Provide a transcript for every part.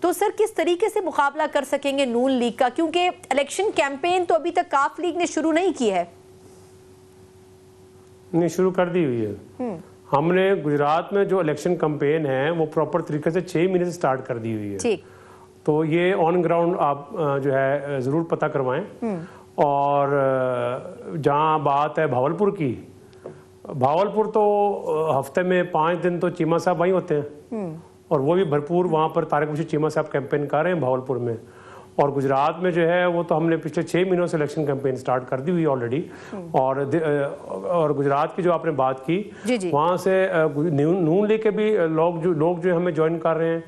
تو سر کس طریقے سے مقابلہ کر سکیں گے نون لیگ کا، کیونکہ الیکشن کیمپین تو ابھی تک کاف لیگ نے شروع نہیں کی ہے؟ نہیں، شروع کر دی ہوئی ہے. ہم نے گجرات میں جو الیکشن کمپین ہے وہ پراپر طریقے سے 6 مہینے سے سٹارٹ کر دی ہوئی ہے. ٹھیک. تو یہ آن گراؤنڈ آپ جو ہے ضرور پتہ کروائیں. اور جہاں بات ہے بھاولپور کی، بھاولپور تو ہفتے میں 5 دن تو چیمہ صاحب وہیں ہوتے ہیں، اور وہ بھی بھرپور وہاں پر طارق مشید چیمہ صاحب کیمپین کر رہے ہیں بھاولپور میں. اور گجرات میں جو ہے وہ تو ہم نے پچھلے 6 مہینوں سے الیکشن کیمپین سٹارٹ کر دی ہوئی آلریڈی. اور گجرات کی جو آپ نے بات کی، وہاں سے نون لیگ کے بھی لوگ جو ہمیں جوائن کر رہے ہیں،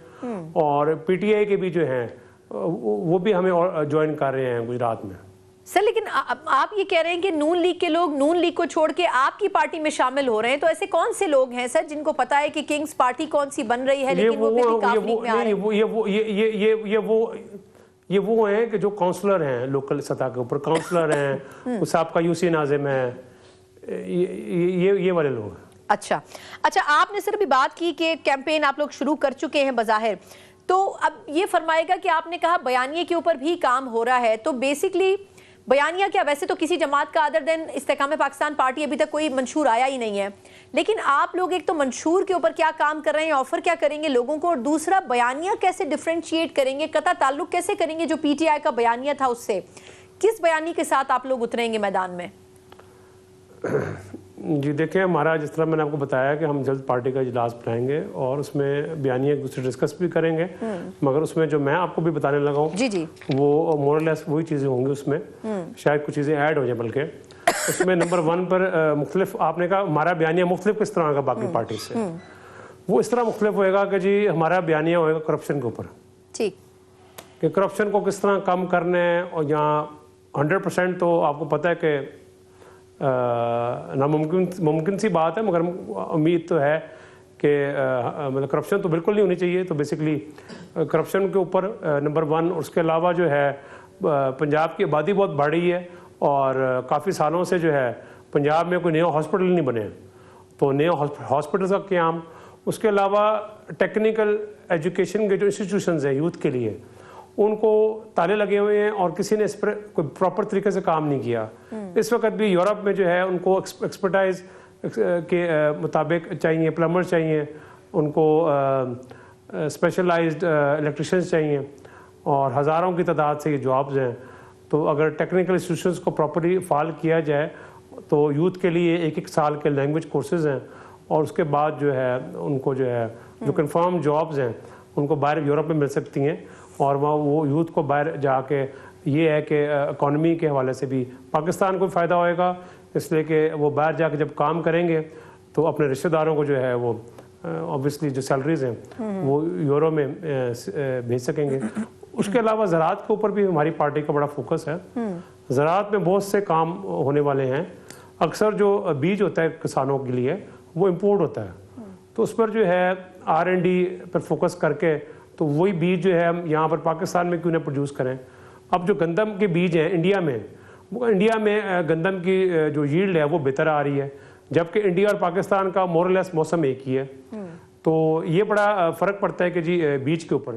اور پی ٹی آئی کے بھی جو ہیں وہ بھی ہمیں جوائن کر رہے ہیں گجرات میں. سر لیکن آپ یہ کہہ رہے ہیں کہ نون لیگ کے لوگ نون لیگ کو چھوڑ کے آپ کی پارٹی میں شامل ہو رہے ہیں، تو ایسے کون سے لوگ ہیں سر جن کو پتا ہے کہ کنگز پارٹی کون سی بن رہی ہے لیکن وہ پھر بھی کاف لیگ میں آ رہے ہیں؟ یہ وہ ہیں کہ جو کاؤنسلر ہیں لوکل سطح کے اوپر، کاؤنسلر ہیں، اس آپ کا یو سی ناظم ہے، یہ والے لوگ ہیں. اچھا، آپ نے سر ابھی بات کی کہ کیمپین آپ لوگ شروع کر چکے ہیں بظاہر، تو اب یہ فرمائے گا کہ آپ نے کہا بیانیے کے اوپر بھی کام ہو رہا ہے، تو بیسکلی بیانیہ کیا، ویسے تو کسی جماعت کا ادر دین استحکام پاکستان پارٹی ابھی تک کوئی منشور آیا ہی نہیں ہے، لیکن آپ لوگ ایک تو منشور کے اوپر کیا کام کر رہے ہیں، آفر کیا کریں گے لوگوں کو، اور دوسرا بیانیہ کیسے ڈیفرینشیٹ کریں گے، قطع تعلق کیسے کریں گے جو پی ٹی آئی کا بیانیہ تھا اس سے، کس بیانی کے ساتھ آپ لوگ اتریں گے میدان میں؟ جی دیکھیں، ہمارا جس طرح میں نے آپ کو بتایا کہ ہم جلد پارٹی کا اجلاس بلائیں گے اور اس میں بیانیہ ایک دوسرے ڈسکس بھی کریں گے، مگر اس میں جو میں آپ کو بھی بتانے لگا ہوں وہ مور لیس وہی چیزیں ہوں گی. اس میں شاید کچھ چیزیں ایڈ ہو جائیں، بلکہ اس میں نمبر 1 پر مختلف، آپ نے کہا ہمارا بیانیہ مختلف کس طرح ہوگا باقی پارٹی سے، وہ اس طرح مختلف ہوئے گا کہ جی ہمارا بیانیہ ہوئے گا کرپشن کے اوپر، ٹھیک، کہ کرپشن کو کس طرح کم کرنا ہے. اور یہاں 100% تو آپ کو پتہ ہے کہ ممکن سی بات ہے، مگر امید تو ہے کہ مطلب کرپشن تو بالکل نہیں ہونی چاہیے. تو بیسکلی کرپشن کے اوپر نمبر 1. اس کے علاوہ جو ہے پنجاب کی آبادی بہت بڑھ رہی ہے، اور کافی سالوں سے جو ہے پنجاب میں کوئی نیا ہاسپٹل نہیں بنے، تو نیا ہاسپٹلس کا قیام. اس کے علاوہ ٹیکنیکل ایجوکیشن کے جو انسٹیٹیوشنز ہیں یوتھ کے لیے، ان کو تالے لگے ہوئے ہیں اور کسی نے اس پر کوئی پراپر طریقے سے کام نہیں کیا. اس وقت بھی یورپ میں جو ہے ان کو ایکسپرٹائز کے مطابق چاہیے، پلمبر چاہیے، ان کو اسپیشلائزڈ الیکٹریشینز چاہیے، اور ہزاروں کی تعداد سے یہ جابز ہیں. تو اگر ٹیکنیکل انسٹیٹیوشنز کو پراپرلی فعال کیا جائے تو یوتھ کے لیے 1 سال کے لینگویج کورسز ہیں، اور اس کے بعد جو ہے ان کو جو ہے جو کنفرم جابز ہیں ان کو باہر یورپ میں مل سکتی ہیں. اور وہ یوتھ کو باہر جا کے یہ ہے کہ اکانومی کے حوالے سے بھی پاکستان کو فائدہ ہوئے گا، اس لیے کہ وہ باہر جا کے جب کام کریں گے تو اپنے رشتہ داروں کو جو ہے وہ اوبویسلی جو سیلریز ہیں وہ یورو میں بھیج سکیں گے. اس کے علاوہ زراعت کے اوپر بھی ہماری پارٹی کا بڑا فوکس ہے. زراعت میں بہت سے کام ہونے والے ہیں. اکثر جو بیج ہوتا ہے کسانوں کے لیے وہ امپورٹ ہوتا ہے، تو اس پر جو ہے R&D پر فوکس کر کے تو وہی بیج جو ہے ہم یہاں پر پاکستان میں کیوں نہ پروڈیوس کریں. اب جو گندم کے بیج ہیں انڈیا میں گندم کی جو ییلڈ ہے وہ بہتر آ رہی ہے، جبکہ انڈیا اور پاکستان کا مور لیس موسم ایک ہی ہے. تو یہ بڑا فرق پڑتا ہے کہ جی بیج کے اوپر،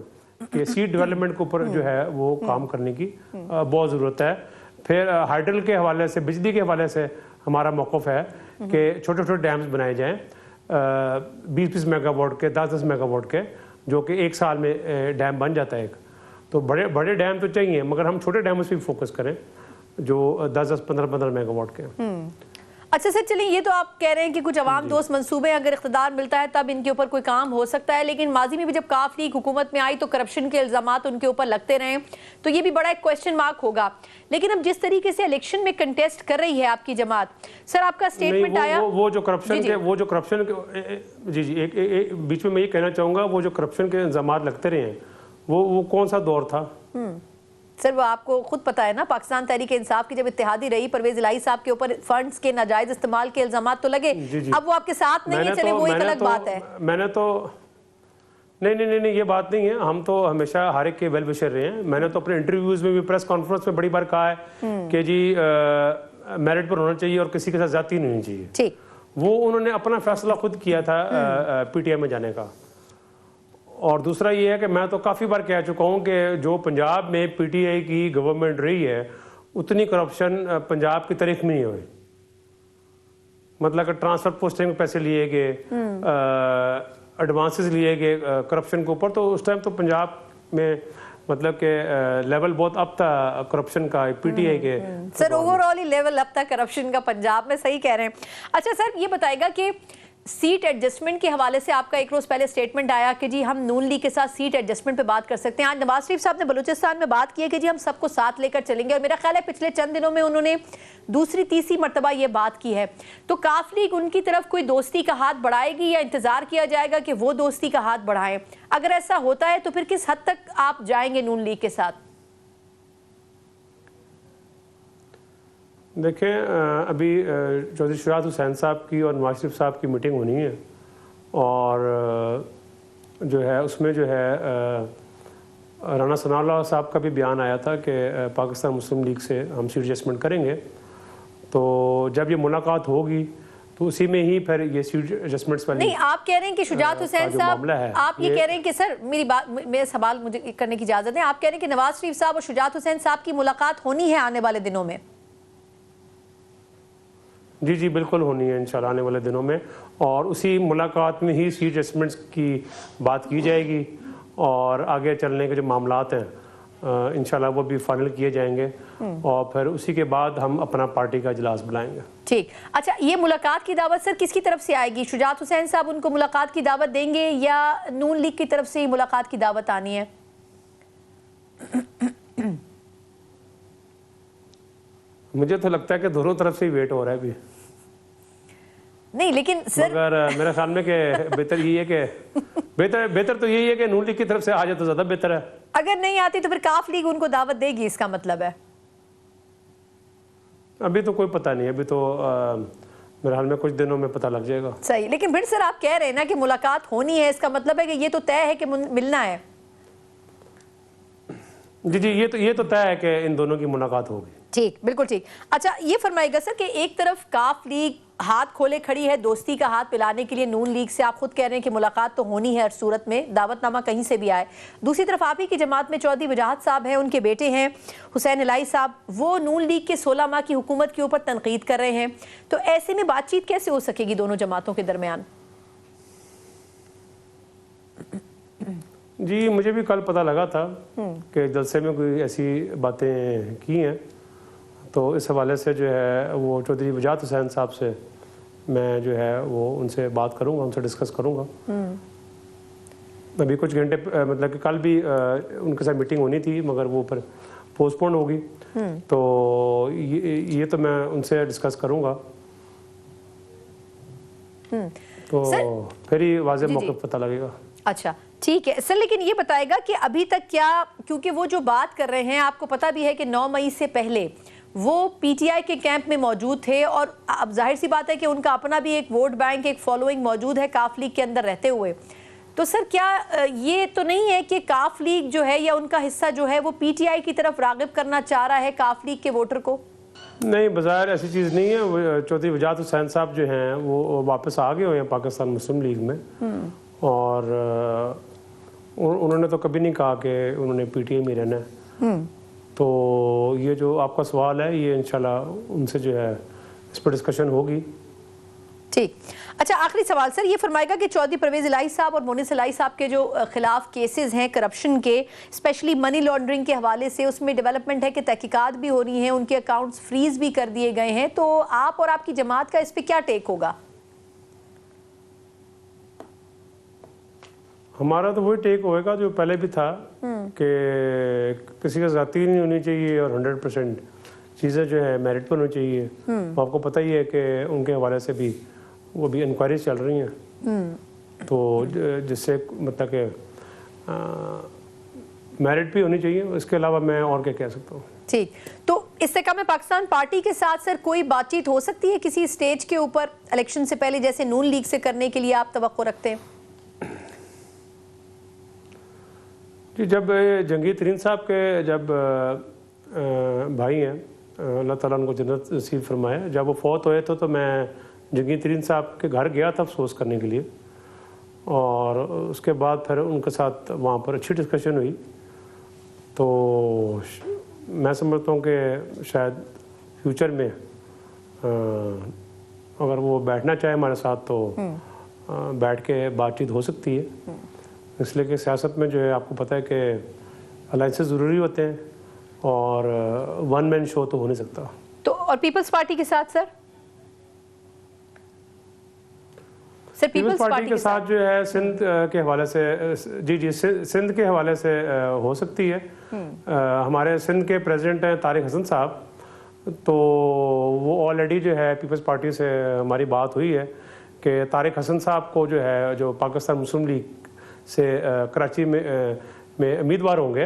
کہ سیڈ ڈیولپمنٹ کے اوپر جو ہے وہ کام کرنے کی بہت ضرورت ہے. پھر ہائیڈل کے حوالے سے، بجلی کے حوالے سے ہمارا موقف ہے کہ چھوٹے چھوٹے ڈیمز بنائے جائیں، 20 میگا واٹ کے، 10 میگا واٹ کے، جو کہ 1 سال میں ڈیم بن جاتا ہے ایک. تو بڑے ڈیم تو چاہیے، مگر ہم چھوٹے ڈیمز پہ فوکس کریں جو 10-15 میگا واٹ کے. اچھا سر، چلیں یہ تو آپ کہہ رہے ہیں کہ کچھ عوام دوست منصوبے اگر اقتدار ملتا ہے تب ان کے اوپر کوئی کام ہو سکتا ہے، لیکن ماضی میں بھی جب کاف لیگ حکومت میں آئی تو کرپشن کے الزامات ان کے اوپر لگتے رہے، تو یہ بھی بڑا ایک کویسچن مارک ہوگا. لیکن اب جس طریقے سے الیکشن میں کنٹیسٹ کر رہی ہے آپ کی جماعت، سر آپ کا اسٹیٹمنٹ آیا وہ جو کرپشن کے بیچ میں یہ کہنا چاہوں گا، وہ جو کرپشن کے الزامات لگتے رہے ہیں وہ کون سا دور تھا؟ سر وہ آپ کو خود پتا ہے نا، پاکستان تحریک انصاف کی جب اتحادی رہی، پرویز الہی صاحب کے اوپر فنڈز کے ناجائز استعمال کے الزامات تو لگے. اب وہ آپ کے ساتھ نہیں ہے، چلے وہ ایک الگ بات ہے. میں نے تو نہیں یہ بات نہیں ہے. ہم تو ہمیشہ ہر ایک کے ویل وشر رہے ہیں. میں نے تو اپنے انٹرویوز میں بھی، پریس کانفرنس میں بڑی بار کہا ہے کہ جی میرٹ پر ہونا چاہیے اور کسی کے ساتھ زیادتی نہیں ہونی چاہیے. ٹھیک. وہ انہوں نے اپنا فیصلہ خود کیا تھا پی ٹی آئی میں جانے کا، اور دوسرا یہ ہے کہ میں تو کافی بار کہہ چکا ہوں کہ جو پنجاب میں پی ٹی آئی کی گورنمنٹ رہی ہے اتنی کرپشن پنجاب کی تاریخ میں نہیں ہوئی. مطلب کہ ٹرانسفر پوسٹنگ میں پیسے لیے گئے, ایڈوانسز لیے گئے کرپشن کے اوپر, تو اس ٹائم تو پنجاب میں مطلب کہ لیول بہت اب تھا کرپشن کا پی ٹی آئی کے. سر اوور آل ہی لیول اب تک کرپشن کا پنجاب میں, صحیح کہہ رہے ہیں. اچھا سر یہ بتائے گا کہ سیٹ ایڈجسٹمنٹ کے حوالے سے آپ کا ایک روز پہلے سٹیٹمنٹ آیا کہ جی ہم نون لیگ کے ساتھ سیٹ ایڈجسٹمنٹ پہ بات کر سکتے ہیں. آج نواز شریف صاحب نے بلوچستان میں بات کی ہے کہ جی ہم سب کو ساتھ لے کر چلیں گے, اور میرا خیال ہے پچھلے چند دنوں میں انہوں نے دوسری تیسری مرتبہ یہ بات کی ہے. تو کاف لیگ ان کی طرف کوئی دوستی کا ہاتھ بڑھائے گی یا انتظار کیا جائے گا کہ وہ دوستی کا ہاتھ بڑھائیں؟ اگر ایسا ہوتا ہے تو پھر کس حد تک آپ جائیں گے نون لیگ کے ساتھ؟ دیکھیں ابھی چودھری شجاعت حسین صاحب کی اور نواز شریف صاحب کی میٹنگ ہونی ہے, اور جو ہے اس میں جو ہے رانا ثناء اللہ صاحب کا بھی بیان آیا تھا کہ پاکستان مسلم لیگ سے ہم سیٹ ایڈجسٹمنٹ کریں گے. تو جب یہ ملاقات ہوگی تو اسی میں ہی پھر یہ سیٹ ایڈجسٹمنٹس والی نہیں, آپ کہہ رہے ہیں کہ شجاعت حسین صاحب, آپ یہ کہہ رہے ہیں کہ سر میرے سوال مجھے کرنے کی اجازت ہے, آپ کہہ رہے ہیں کہ نواز شریف صاحب اور شجاعت حسین صاحب کی ملاقات ہونی ہے آنے والے دنوں میں؟ جی جی بالکل ہونی ہے انشاءاللہ آنے والے دنوں میں, اور اسی ملاقات میں ہی سیٹ ایڈجسٹمنٹس کی بات کی جائے گی, اور آگے چلنے کے جو معاملات ہیں انشاءاللہ وہ بھی فائنل کیے جائیں گے, اور پھر اسی کے بعد ہم اپنا پارٹی کا اجلاس بلائیں گے. ٹھیک. اچھا یہ ملاقات کی دعوت سر کس کی طرف سے آئے گی؟ شجاعت حسین صاحب ان کو ملاقات کی دعوت دیں گے یا نون لیگ کی طرف سے ہی ملاقات کی دعوت آنی ہے؟ مجھے تو لگتا ہے کہ دونوں طرف سے ہی ویٹ ہو رہا ہے ابھی. نہیں لیکن سر مگر میرے خیال میں کہ بہتر یہی ہے کہ بہتر تو یہی ہے کہ نون لیگ کی طرف سے آ جائے تو زیادہ بہتر ہے. اگر نہیں آتی تو پھر کاف لیگ ان کو دعوت دے گی, اس کا مطلب ہے؟ ابھی تو کوئی پتہ نہیں, ابھی تو میرے حال میں کچھ دنوں میں پتہ لگ جائے گا. صحیح, لیکن پھر سر آپ کہہ رہے ہیں نا کہ ملاقات ہونی ہے, اس کا مطلب ہے کہ یہ تو طے ہے کہ ملنا ہے. جی جی یہ تو طے ہے کہ ان دونوں کی ملاقات ہوگی. ٹھیک, بالکل ٹھیک. اچھا یہ فرمائے گا سر کہ ایک طرف کاف لیگ ہاتھ کھولے کھڑی ہے دوستی کا ہاتھ پلانے کے لیے نون لیگ سے, آپ خود کہہ رہے ہیں کہ ملاقات تو ہونی ہے ہر صورت میں, دعوت نامہ کہیں سے بھی آئے. دوسری طرف آپ ہی کی جماعت میں چودھری وجاہت صاحب ہیں, ان کے بیٹے ہیں حسین الہی صاحب, وہ نون لیگ کے 16 ماہ کی حکومت کے اوپر تنقید کر رہے ہیں. تو ایسے میں بات چیت کیسے ہو سکے گی دونوں جماعتوں کے درمیان؟ جی مجھے بھی کل پتہ لگا تھا کہ جلسے میں کوئی ایسی باتیں کی ہیں, تو اس حوالے سے جو ہے وہ چودھری وجاہت حسین صاحب سے میں جو ہے وہ ان سے بات کروں گا, ان سے ڈسکس کروں گا. ابھی کچھ گھنٹے مطلب کہ کل بھی ان کے ساتھ میٹنگ ہونی تھی مگر وہ پر پوسٹ پون ہوگی, تو یہ تو میں ان سے ڈسکس کروں گا, تو پھر ہی واضح موقف پتہ لگے گا. اچھا ٹھیک ہے سر, لیکن یہ بتائے گا کہ ابھی تک کیا, کیونکہ وہ جو بات کر رہے ہیں آپ کو پتہ بھی ہے کہ 9 مئی سے پہلے وہ پی ٹی آئی کے کیمپ میں موجود تھے, اور اب ظاہر سی بات ہے کہ ان کا اپنا بھی ایک ووٹ بینک, ایک فالوئنگ موجود ہے کاف لیگ کے اندر رہتے ہوئے. تو سر کیا یہ تو نہیں ہے کہ کاف لیگ جو ہے یا ان کا حصہ جو ہے وہ پی ٹی آئی کی طرف راغب کرنا چاہ رہا ہے کاف لیگ کے ووٹر کو؟ نہیں, بظاہر ایسی چیز نہیں ہے. چودھری وجاہت حسین صاحب جو ہیں وہ واپس آ گئے ہوئے ہیں پاکستان مسلم لیگ میں, اور انہوں نے تو کبھی نہیں کہا کہ انہوں نے پی ٹی آئی میں رہنا ہے. تو یہ جو آپ کا سوال ہے یہ انشاءاللہ ان سے جو ہے اس پر ڈسکشن ہوگی. ٹھیک. اچھا آخری سوال سر, یہ فرمائے گا کہ چودھری پرویز الہی صاحب اور مونس الہی صاحب کے جو خلاف کیسز ہیں کرپشن کے, اسپیشلی منی لانڈرنگ کے حوالے سے, اس میں ڈیولپمنٹ ہے کہ تحقیقات بھی ہو رہی ہیں, ان کے اکاؤنٹس فریز بھی کر دیے گئے ہیں, تو آپ اور آپ کی جماعت کا اس پہ کیا ٹیک ہوگا؟ ہمارا تو وہی ٹیک ہوئے گا جو پہلے بھی تھا کہ کسی کا ذاتی نہیں ہونی چاہیے, اور 100% چیزیں جو ہے میرٹ پر ہونی چاہیے. آپ کو پتہ ہی ہے کہ ان کے حوالے سے بھی وہ بھی انکوائریز چل رہی ہیں, تو جس سے مطلب کہ میرٹ بھی ہونی چاہیے. اس کے علاوہ میں اور کیا کہہ سکتا ہوں. ٹھیک. تو استحکام پاکستان پارٹی کے ساتھ سر کوئی بات چیت ہو سکتی ہے کسی سٹیج کے اوپر الیکشن سے پہلے, جیسے نون لیگ سے کرنے کے لیے آپ توقع رکھتے ہیں؟ جی جب جنگی ترین صاحب کے جب بھائی ہیں, اللہ تعالیٰ ان کو جنت نصیب فرمایا, جب وہ فوت ہوئے تھے تو میں جنگی ترین صاحب کے گھر گیا تھا افسوس کرنے کے لیے. اور اس کے بعد پھر ان کے ساتھ وہاں پر اچھی ڈسکشن ہوئی. تو میں سمجھتا ہوں کہ شاید فیوچر میں اگر وہ بیٹھنا چاہے ہمارے ساتھ تو بیٹھ کے بات چیت ہو سکتی ہے. اس لیے کہ سیاست میں جو ہے آپ کو پتہ ہے کہ الائنسز ضروری ہوتے ہیں اور ون مین شو تو ہو نہیں سکتا. تو اور پیپلز پارٹی کے ساتھ سر پیپلز پارٹی کے ساتھ جو ہے سندھ کے حوالے سے جی سندھ کے حوالے سے ہو سکتی ہے. ہمارے سندھ کے پریزیڈنٹ ہیں طارق حسن صاحب, تو وہ آلریڈی جو ہے پیپلز پارٹی سے ہماری بات ہوئی ہے کہ طارق حسن صاحب کو جو ہے جو پاکستان مسلم لیگ سے کراچی میں امیدوار ہوں گے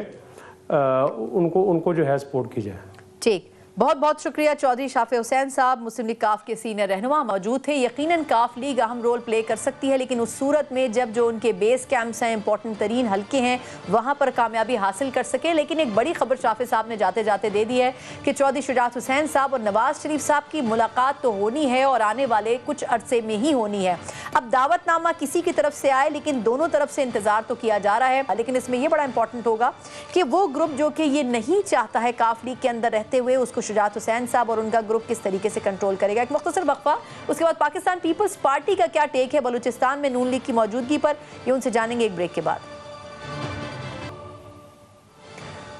ان کو جو ہے سپورٹ کی جائے. ٹھیک, بہت بہت شکریہ. چودھری شافع حسین صاحب مسلم لیگ کاف کے سینئر رہنما موجود تھے. یقیناً کاف لیگ اہم رول پلے کر سکتی ہے, لیکن اس صورت میں جب جو ان کے بیس کیمپس ہیں, امپورٹنٹ ترین حلقے ہیں, وہاں پر کامیابی حاصل کر سکے. لیکن ایک بڑی خبر شافع صاحب نے جاتے جاتے دے دی ہے کہ چودھری شجاعت حسین صاحب اور نواز شریف صاحب کی ملاقات تو ہونی ہے اور آنے والے کچھ عرصے میں ہی ہونی ہے. اب دعوت نامہ کسی کی طرف سے آئے, لیکن دونوں طرف سے انتظار تو کیا جا رہا ہے. لیکن اس میں یہ بڑا امپورٹنٹ ہوگا کہ وہ گروپ جو کہ یہ نہیں چاہتا ہے کاف لیگ کے اندر رہتے ہوئے, اس کو شجاعت حسین صاحب اور ان کا گروپ کس طریقے سے کنٹرول کرے گا. ایک مختصر وقفہ, اس کے بعد پاکستان پیپلز پارٹی کا کیا ٹیک ہے بلوچستان میں نون لیگ کی موجودگی پر, یہ ان سے جانیں گے ایک بریک کے بعد.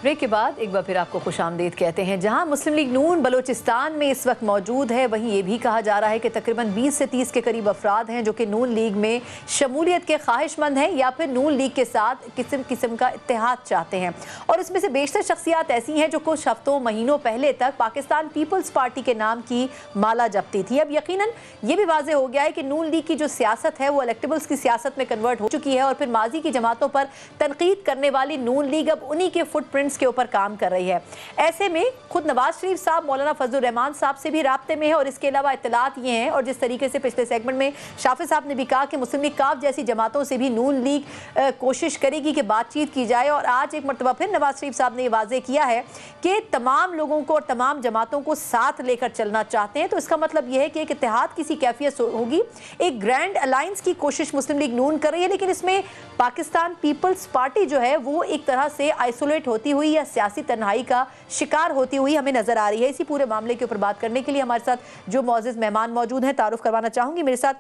بریک کے بعد ایک بار پھر آپ کو خوش آمدید کہتے ہیں. جہاں مسلم لیگ نون بلوچستان میں اس وقت موجود ہے, وہیں یہ بھی کہا جا رہا ہے کہ تقریباً 20 سے 30 کے قریب افراد ہیں جو کہ نون لیگ میں شمولیت کے خواہش مند ہیں یا پھر نون لیگ کے ساتھ قسم کا اتحاد چاہتے ہیں. اور اس میں سے بیشتر شخصیات ایسی ہیں جو کچھ ہفتوں مہینوں پہلے تک پاکستان پیپلز پارٹی کے نام کی مالا جپتی تھی. اب یقیناً یہ بھی واضح ہو گیا ہے کہ نون لیگ کی جو سیاست ہے وہ الیکٹیبلز کی سیاست میں کنورٹ ہو چکی ہے, اور پھر ماضی کی جماعتوں پر تنقید کرنے والی نون لیگ اب انہی کے فٹ پرنٹس کے اوپر کام کر رہی ہے. ایسے میں خود نواز شریف صاحب مولانا فضل الرحمان صاحب سے بھی رابطے میں ہے, اور اس کے علاوہ اطلاعات یہ ہیں, اور جس طریقے سے پچھلے سیگمنٹ میں شافع صاحب نے بھی کہا کہ مسلم لیگ کاف جیسی جماعتوں سے بھی نون لیگ کوشش کرے گی کہ بات چیت کی جائے. اور آج ایک مرتبہ پھر نواز شریف صاحب نے یہ واضح کیا ہے کہ تمام لوگوں کو اور تمام جماعتوں کو ساتھ لے کر چلنا چاہتے ہیں. تو اس کا مطلب یہ ہے کہ ایک اتحاد کسی کیفیت ہوگی, ایک گرینڈ الائنس کی کوشش مسلم لیگ نون کر رہی ہے, لیکن اس میں پاکستان پیپلز پارٹی جو ہے وہ ایک طرح سے آئسولیٹ ہوتی ہوئی یا سیاسی تنہائی کا شکار ہوتی ہوئی ہمیں نظر آ رہی ہے. اسی پورے معاملے کے اوپر بات کرنے کے لیے ہمارے ساتھ جو معزز مہمان موجود ہیں تعارف کروانا چاہوں گی. میرے ساتھ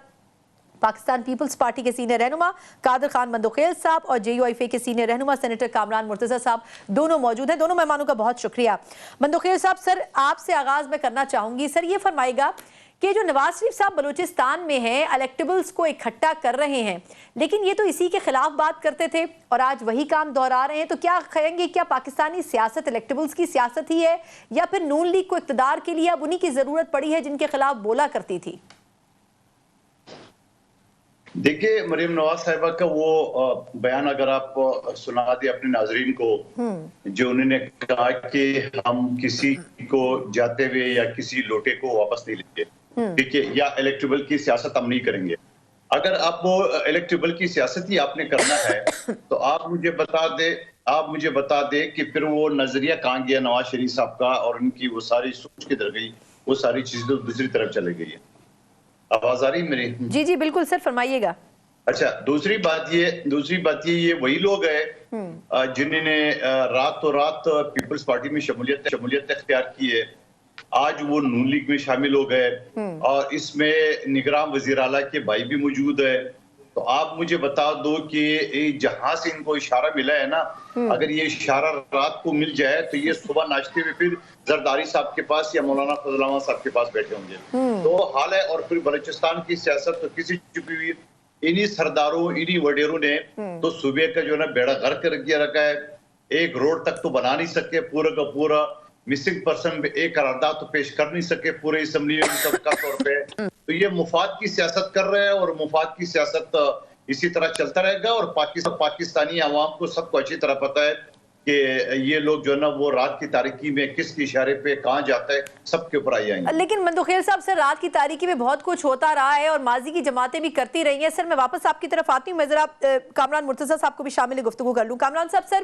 پاکستان پیپلز پارٹی کے سینئر رہنما قادر خان مندوخیل صاحب اور جے یو آئی فے کے سینئر رہنما سینیٹر کامران مرتضی صاحب دونوں موجود ہیں. دونوں مہمانوں کا بہت شکریہ. مندوخیل صاحب, سر آپ سے آغاز میں کرنا چاہوں گی. سر یہ فرمائے گا کہ جو نواز شریف صاحب بلوچستان میں ہیں الیکٹیبلز کو اکٹھا کر رہے ہیں, لیکن یہ تو اسی کے خلاف بات کرتے تھے اور آج وہی کام دہرا رہے ہیں, تو کیا کہیں گے کیا پاکستانی سیاست الیکٹیبلز کی سیاست ہی ہے یا پھر نون لیگ کو اقتدار کے لیے اب انہی کی ضرورت پڑی ہے جن کے خلاف بولا کرتی تھی؟ دیکھیے مریم نواز صاحبہ کا وہ بیان اگر آپ سنا دیں اپنے ناظرین کو, جو انہوں نے کہا کہ ہم کسی کو جاتے ہوئے یا کسی لوٹے کو واپس نہیں لیں گے, ٹھیک ہے, یا الیکٹیبل کی سیاست ہم نہیں کریں گے. اگر آپ وہ الیکٹیبل کی سیاست ہی آپ نے کرنا ہے تو آپ مجھے بتا دیں کہ پھر وہ نظریہ کہاں گیا نواز شریف صاحب کا, اور ان کی وہ ساری سوچ کدھر گئی, وہ ساری چیزیں دوسری طرف چلے گئی ہے. آواز آ رہی میری؟ جی جی بالکل سر, فرمائیے گا. اچھا, دوسری بات یہ وہی لوگ ہیں جنہوں نے راتوں رات پیپلز پارٹی میں شمولیت اختیار کی ہے, آج وہ نون لیگ میں شامل ہو گئے, اور اس میں نگراں وزیر اعلیٰ کے بھائی بھی موجود ہے. تو آپ مجھے بتا دو کہ جہاں سے ان کو اشارہ ملا ہے نا, اگر یہ اشارہ رات کو مل جائے تو یہ صبح ناشتے میں پھر زرداری صاحب کے پاس یا مولانا فضل الرحمان صاحب کے پاس بیٹھے ہوں گے. تو حال ہے. اور پھر بلوچستان کی سیاست تو کسی چھپی ہوئی انہی سرداروں انہی وڈیروں نے تو صوبے کا جو ہے نا بیڑا غرق کر کے رکھا ہے. ایک روڈ تک تو بنا نہیں سکے, پورا کا پورا مسنگ پرسن پہ ایک قرارداد تو پیش کر نہیں سکے پورے اسمبلی میں کا طور پہ. تو یہ مفاد کی سیاست کر رہے ہیں, اور مفاد کی سیاست اسی طرح چلتا رہے گا. اور پاکستانی عوام کو سب کو اچھی طرح پتہ ہے کہ یہ لوگ جو ہے نا وہ رات کی تاریکی میں کس کے اشارے پہ کہاں جاتا ہے, سب کے اوپر آئی آئیں گے. لیکن مندوخیل صاحب, سر رات کی تاریکی میں بہت کچھ ہوتا رہا ہے اور ماضی کی جماعتیں بھی کرتی رہی ہیں. سر میں واپس آپ کی طرف آتی ہوں, میں ذرا کامران مرتضی صاحب کو بھی شامل گفتگو کر لوں. کامران صاحب, سر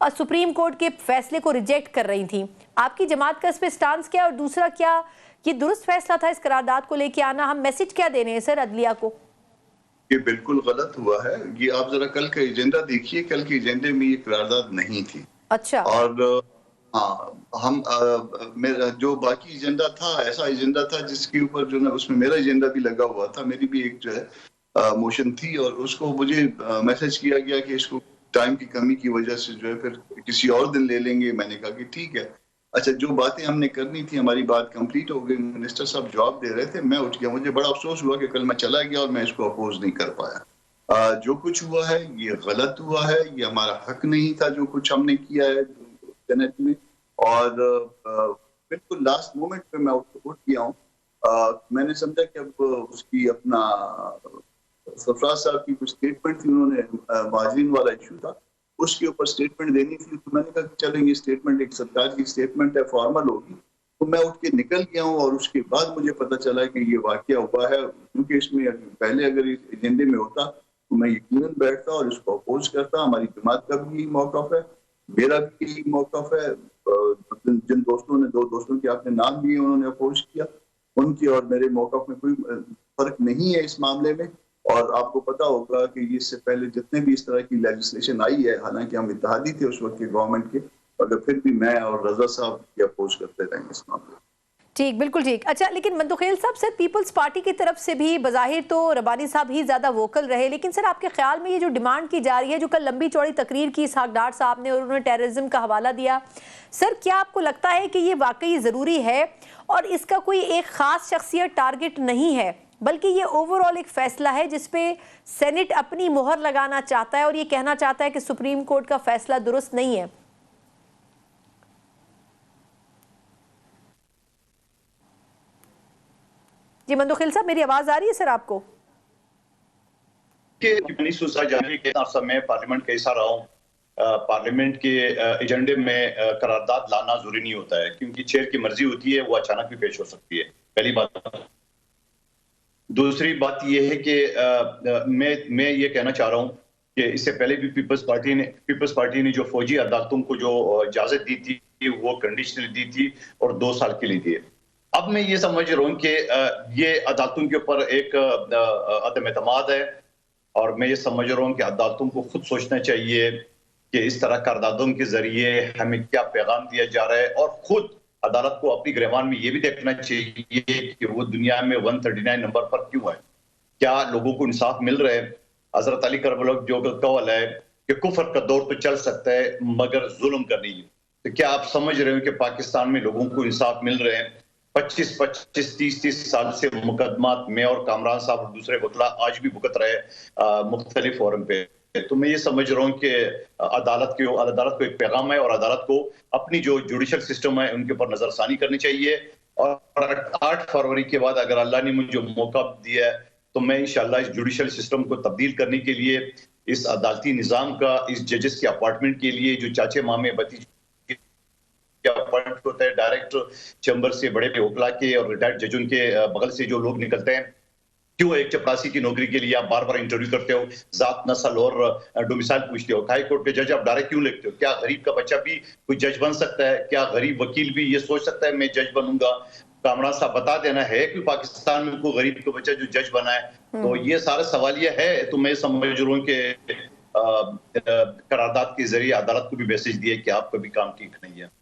اور سپریم کورٹ کے فیصلے کو ریجیکٹ کر رہی تھیں. آپ کی جماعت کا اس پہ سٹانس کیا, اور دوسرا کیا یہ درست فیصلہ تھا اس قرارداد کو لے کے آنا؟ ہم میسج کیا دے رہے ہیں سر عدلیہ کو؟ یہ بالکل غلط ہوا ہے. یہ آپ ذرا کل کا ایجنڈا دیکھیے, کل کے ایجنڈے میں یہ قرارداد نہیں تھی. اچھا. اور ہم جو باقی ایجنڈا تھا ایسا ایجنڈا تھا جس کے اوپر جو نا اس میں میرا ایجنڈا بھی لگا ہوا تھا, میری بھی ایک جو ہے موشن تھی, اور اس کو مجھے میسج کیا گیا کہ اس کو ٹائم کی کمی کی وجہ سے جو ہے پھر کسی اور دن لے لیں گے. میں نے کہا کہ ٹھیک ہے. اچھا, جو باتیں ہم نے کرنی تھی ہماری بات کمپلیٹ ہو گئی. منسٹر صاحب جواب دے رہے تھے, میں اٹھ گیا. مجھے بڑا افسوس ہوا کہ کل میں چلا گیا اور میں اس کو اپوز نہیں کر پایا. جو کچھ ہوا ہے یہ غلط ہوا ہے, یہ ہمارا حق نہیں تھا جو کچھ ہم نے کیا ہے سینٹ میں. اور بالکل لاسٹ مومنٹ پہ میں اٹھ گیا ہوں. میں نے سمجھا کہ اب اس کی اپنا سرفراز صاحب کی کچھ اسٹیٹمنٹ تھی, انہوں نے مہاجرین والا ایشو تھا اس کے اوپر اسٹیٹمنٹ دینی تھی, تو میں نے کہا چلیں یہ اسٹیٹمنٹ ایک سرکار کی اسٹیٹمنٹ ہے, فارمل ہوگی. تو میں اٹھ کے نکل گیا ہوں, اور اس کے بعد مجھے پتہ چلا کہ یہ واقعہ ہوا ہے. کیونکہ اس میں پہلے اگر اس ایجنڈے میں ہوتا تو میں یقیناً بیٹھتا اور اس کو اپوز کرتا. ہماری جماعت کا بھی یہی موقف ہے, میرا بھی یہی موقف ہے. جن دوستوں نے, 2 دوستوں کے آپ نے نام لیے, انہوں نے اپوز کیا, ان کے اور میرے موقف میں کوئی فرق نہیں ہے اس معاملے میں. اور آپ کو پتا ہوگا کہ یہ اس سے پہلے جتنے بھی اس طرح کی لیجسلیشن آئی ہے, حالانکہ ہم اتحادی تھے اس وقت کے گورنمنٹ کے, مگر پھر بھی میں اور رضا صاحب یہ اپوز کرتے رہیں گے اس معاملے میں. ٹھیک, بالکل ٹھیک. اچھا, لیکن مندوخیل صاحب سر پیپلز پارٹی کی طرف سے بھی بظاہر تو ربانی صاحب ہی زیادہ ووکل رہے, لیکن سر آپ کے خیال میں یہ جو ڈیمانڈ کی جا رہی ہے, جو کل لمبی چوڑی تقریر کی اسحاق ڈار صاحب نے اور انہوں نے ٹیررزم کا حوالہ دیا, سر کیا آپ کو لگتا ہے کہ یہ واقعی ضروری ہے اور اس کا کوئی ایک خاص شخصیت ٹارگٹ نہیں ہے, بلکہ یہ اوورآل ایک فیصلہ ہے جس پہ سینٹ اپنی مہر لگانا چاہتا ہے اور یہ کہنا چاہتا ہے کہ سپریم کورٹ کا فیصلہ درست نہیں ہے؟ جی مندوخیل صاحب, میری آواز آ رہی ہے سر آپ کو؟ کہ 1960 جنوری کے عرصہ میں پارلیمنٹ کا حصہ رہا ہوں. پارلیمنٹ کے ایجنڈے میں قرارداد لانا ضروری نہیں ہوتا ہے, کیونکہ چیئر کی مرضی ہوتی ہے, وہ اچانک بھی پیش ہو سکتی ہے. پہلی بات. دوسری بات یہ ہے کہ میں یہ کہنا چاہ رہا ہوں کہ اس سے پہلے بھی پیپلز پارٹی نے جو فوجی عدالتوں کو جو اجازت دی تھی وہ کنڈیشنل دی تھی اور 2 سال کے لیے دی ہے. اب میں یہ سمجھ رہا ہوں کہ یہ عدالتوں کے اوپر ایک عدم اعتماد ہے, اور میں یہ سمجھ رہا ہوں کہ عدالتوں کو خود سوچنا چاہیے کہ اس طرح قراردادوں کے ذریعے ہمیں کیا پیغام دیا جا رہا ہے, اور خود عدالت کو اپنی گریبان میں یہ بھی دیکھنا چاہیے کہ وہ دنیا میں 139 نمبر پر کیوں ہے, کیا لوگوں کو انصاف مل رہا ہے. حضرت علی کرم اللہ جو قول ہے کہ کفر کا دور تو چل سکتا ہے مگر ظلم کا نہیں. تو کیا آپ سمجھ رہے ہو کہ پاکستان میں لوگوں کو انصاف مل رہے ہیں؟ 25-30 سال سے مقدمات میں اور کامران صاحب اور دوسرے وکلا آج بھی بھگت رہے مختلف فورم پہ. تو میں یہ سمجھ رہا ہوں کہ عدالت کو ایک پیغام ہے, اور عدالت کو اپنی جو جوڈیشل سسٹم ہے ان کے اوپر نظر ثانی کرنی چاہیے. اور 8 فروری کے بعد اگر اللہ نے مجھے موقع دیا ہے تو میں انشاءاللہ اس جوڈیشل سسٹم کو تبدیل کرنے کے لیے, اس عدالتی نظام کا, اس ججز کے اپارٹمنٹ کے لیے جو چاچے مامے بھتیجے اپارٹمنٹ ہوتا ہے ڈائریکٹ چیمبر سے, بڑے وکلا کے اور ریٹائرڈ ججوں کے بغل سے جو لوگ نکلتے ہیں, کیوں ایک چپراسی کی نوکری کے لیے آپ بار بار انٹرویو کرتے ہو, ذات نسل اور ڈومیسائل پوچھتے ہو. ہائی کورٹ کے جج آپ ڈائریکٹ کیوں لکھتے ہو؟ کیا غریب کا بچہ بھی کوئی جج بن سکتا ہے؟ کیا غریب وکیل بھی یہ سوچ سکتا ہے میں جج بنوں گا؟ کامران صاحب بتا دینا ہے کہ پاکستان میں کوئی غریب کا بچہ جو جج بنا ہے. تو یہ سارا سوالیہ ہے. تو میں سمجھ رہا ہوں کہ قرارداد کے ذریعے عدالت کو بھی میسج دیا کہ آپ کا بھی کام ٹھیک نہیں ہے.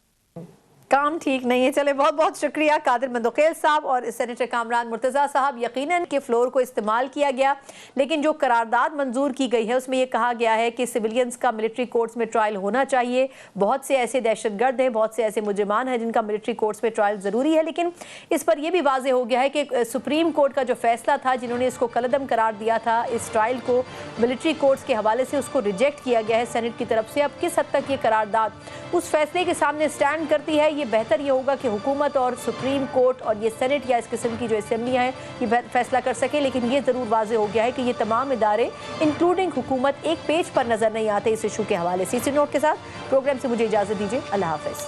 کام ٹھیک نہیں ہے. چلے, بہت بہت شکریہ قادر مندوخیل صاحب اور سینیٹر کامران مرتضیٰ صاحب. یقیناً کہ فلور کو استعمال کیا گیا, لیکن جو قرارداد منظور کی گئی ہے اس میں یہ کہا گیا ہے کہ سویلینز کا ملٹری کورٹس میں ٹرائل ہونا چاہیے. بہت سے ایسے دہشت گرد ہیں, بہت سے ایسے مجرمان ہیں جن کا ملٹری کورٹس میں ٹرائل ضروری ہے, لیکن اس پر یہ بھی واضح ہو گیا ہے کہ سپریم کورٹ کا جو فیصلہ تھا, جنہوں نے اس کو کالعدم قرار دیا تھا, اس ٹرائل کو ملٹری کورٹس کے حوالے سے اس کو ریجیکٹ کیا گیا ہے سینٹ کی طرف سے. اب کس حد تک یہ قرارداد اس فیصلے کے سامنے اسٹینڈ کرتی ہے, یہ بہتر یہ ہوگا کہ حکومت اور سپریم کورٹ اور یہ سینٹ یا اس قسم کی جو اسمبلیاں ہیں یہ فیصلہ کر سکے. لیکن یہ ضرور واضح ہو گیا ہے کہ یہ تمام ادارے انکلوڈنگ حکومت ایک پیج پر نظر نہیں آتے اس ایشو کے حوالے سے. اسی نوٹ کے ساتھ پروگرام سے مجھے اجازت دیجیے. اللہ حافظ.